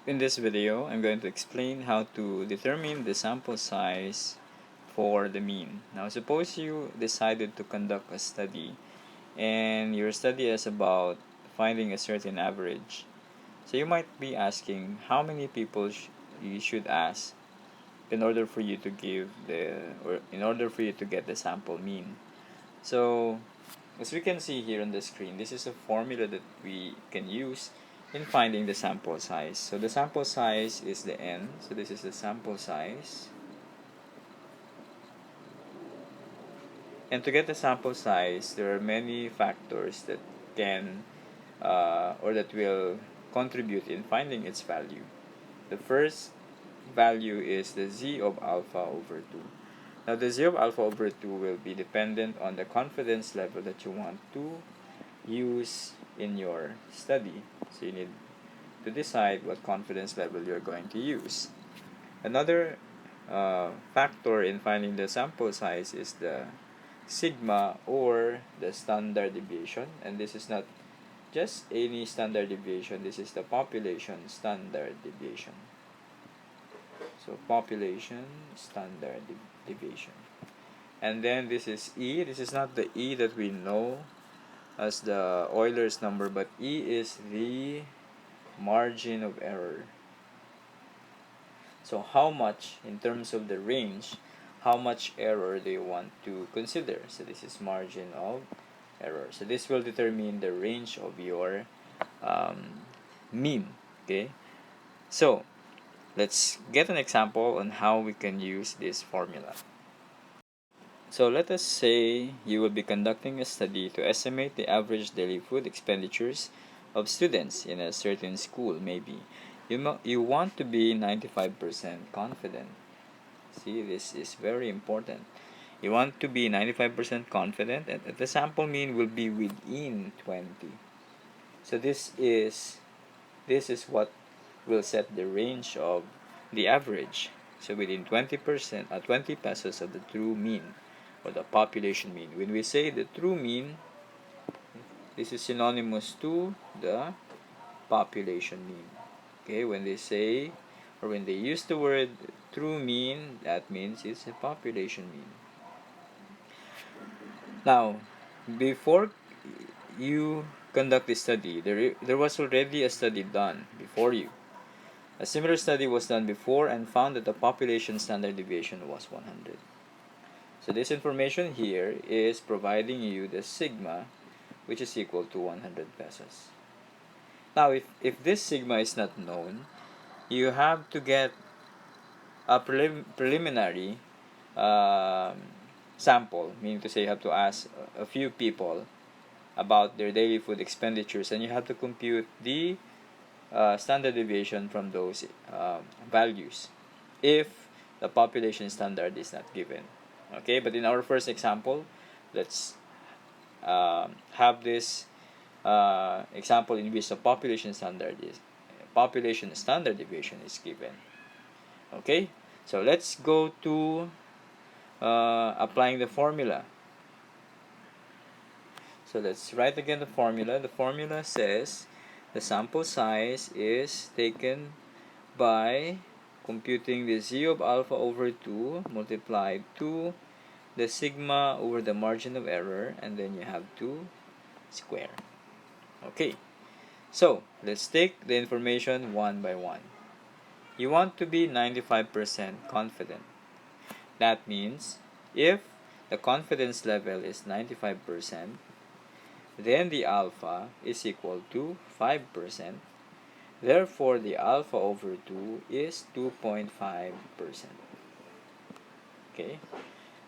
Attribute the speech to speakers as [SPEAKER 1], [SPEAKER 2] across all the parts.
[SPEAKER 1] In this video, I'm going to explain how to determine the sample size for the mean. Now, suppose you decided to conduct a study and your study is about finding a certain average. So you might be asking how many people you should ask in order for you to in order for you to get the sample mean. So, as we can see here on the screen, this is a formula that we can use in finding the sample size. So the sample size is the n. So this is the sample size. And to get the sample size, there are many factors that can or that will contribute in finding its value. The first value is the z of alpha over 2. Now the z of alpha over 2 will be dependent on the confidence level that you want to use in your study. So you need to decide what confidence level you're going to use. Another factor in finding the sample size is the sigma, or the standard deviation, and this is not just any standard deviation, this is the population standard deviation. So population standard deviation. And then this is E. This is not the E that we know as the Euler's number, but E is the margin of error. So how much, in terms of the range, how much error do you want to consider? So this is margin of error. So this will determine the range of your mean. Okay. So let's get an example on how we can use this formula. So let us say you will be conducting a study to estimate the average daily food expenditures of students in a certain school, maybe. You want to be 95% confident. See, this is very important. You want to be 95% confident and the sample mean will be within 20. So this is what will set the range of the average. So within 20%, 20 pesos of the true mean, or the population mean. When we say the true mean, this is synonymous to the population mean. Okay, when they say or when they use the word true mean, that means it's a population mean. Now, before you conduct this study, there was already a study done before you. A similar study was done before and found that the population standard deviation was 100. So this information here is providing you the sigma, which is equal to 100 pesos. Now, if this sigma is not known, you have to get a preliminary sample, meaning to say you have to ask a few people about their daily food expenditures, and you have to compute the standard deviation from those values if the population standard is not given. Okay, but in our first example, let's have this example in which the population standard deviation is given. Okay, so let's go to applying the formula. So let's write again the formula. The formula says the sample size is taken by computing the z of alpha over 2 multiplied to the sigma over the margin of error, and then you have to square. Okay, so let's take the information one by one. You want to be 95% confident. That means if the confidence level is 95%, then the alpha is equal to 5%. Therefore, the alpha over 2 is 2.5%. Okay.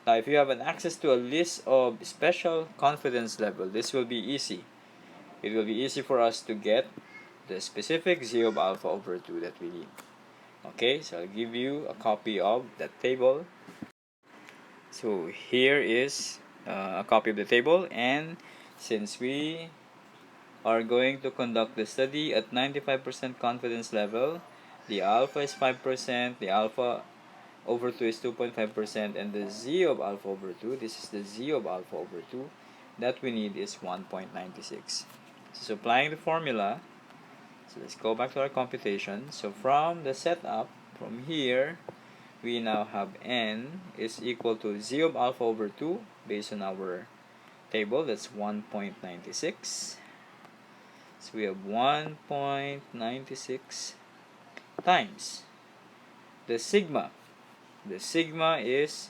[SPEAKER 1] Now, if you have an access to a list of special confidence level, this will be easy. It will be easy for us to get the specific z of alpha over 2 that we need. Okay, so I'll give you a copy of that table. So here is a copy of the table, and since we are going to conduct the study at 95% confidence level, the alpha is 5%, the alpha over 2 is 2.5%, and the z of alpha over 2, this is the z of alpha over 2, that we need is 1.96. So applying the formula, So let's go back to our computation. So from the setup, from here, we now have n is equal to z of alpha over 2 based on our table. That's 1.96. So we have 1.96 times the sigma. The sigma is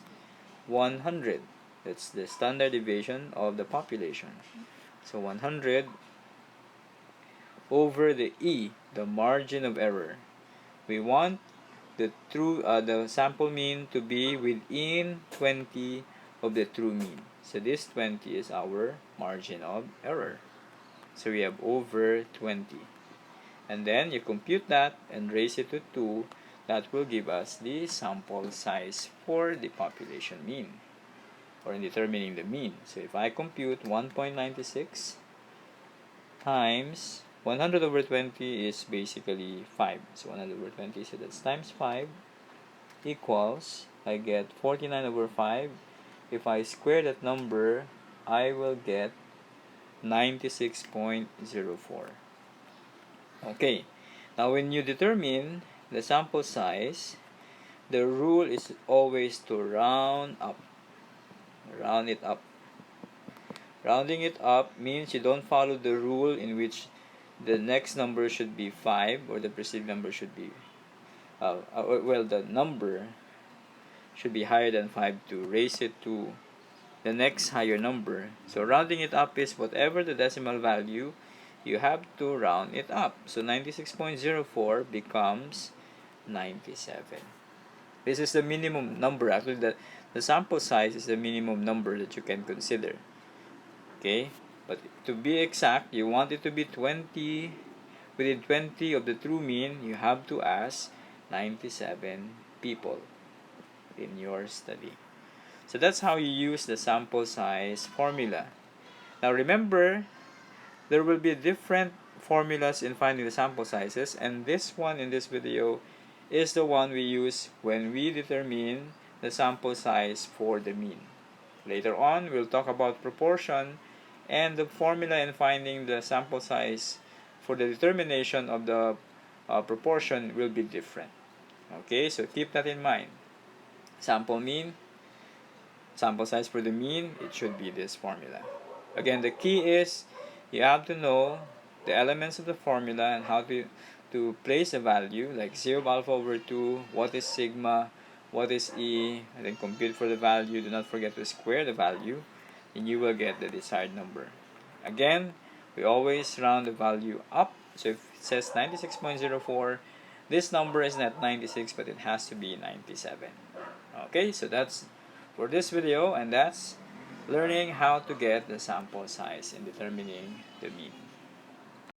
[SPEAKER 1] 100. That's the standard deviation of the population. So 100 over the E, the margin of error. We want the sample mean to be within 20 of the true mean. So this 20 is our margin of error. So we have over 20. And then you compute that and raise it to 2. That will give us the sample size for the population mean, or in determining the mean. So if I compute 1.96 times 100 over 20 is basically 5. So 100 over 20, so that's times 5 equals, I get 49 over 5. If I square that number, I will get 96.04. Okay, now when you determine the sample size, the rule is always to round up. Round it up. Rounding it up means you don't follow the rule in which the next number should be 5 or the preceding number should be the number should be higher than 5 to raise it to the next higher number. So rounding it up is whatever the decimal value, you have to round it up. So 96.04 becomes 97. This is the minimum number. Actually, the sample size is the minimum number that you can consider. Okay, but to be exact, you want it to be 20. Within 20 of the true mean, you have to ask 97 people in your study. So that's how you use the sample size formula. Now remember, there will be different formulas in finding the sample sizes, and this one in this video is the one we use when we determine the sample size for the mean. Later on, we'll talk about proportion, and the formula in finding the sample size for the determination of the proportion will be different. Okay, so keep that in mind. Sample mean, sample size for the mean, it should be this formula. Again, the key is you have to know the elements of the formula and how to place a value, like 0 of alpha over 2, what is sigma, what is E, and then compute for the value. Do not forget to square the value, and you will get the desired number. Again, we always round the value up. So if it says 96.04, this number is not 96, but it has to be 97. Okay, so that's for this video, and that's learning how to get the sample size in determining the mean.